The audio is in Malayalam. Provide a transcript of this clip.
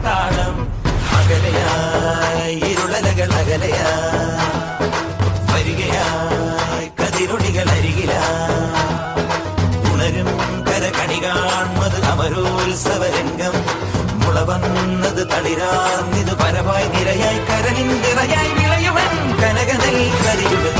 താളം അകലയായി ഇരുളലകൾ അകലയായി വരികയായി കതിരൊളികൾ അരികിലായി ഉണരും കരകണി കാൺമത് അമരോത്സവരംഗം മുള വന്നത് തളിരാർന്നിത് പരവായി നിരയായി കരലിൻ നിറയായി വിളയുവൻ കനകനൽ കരിയുവൻ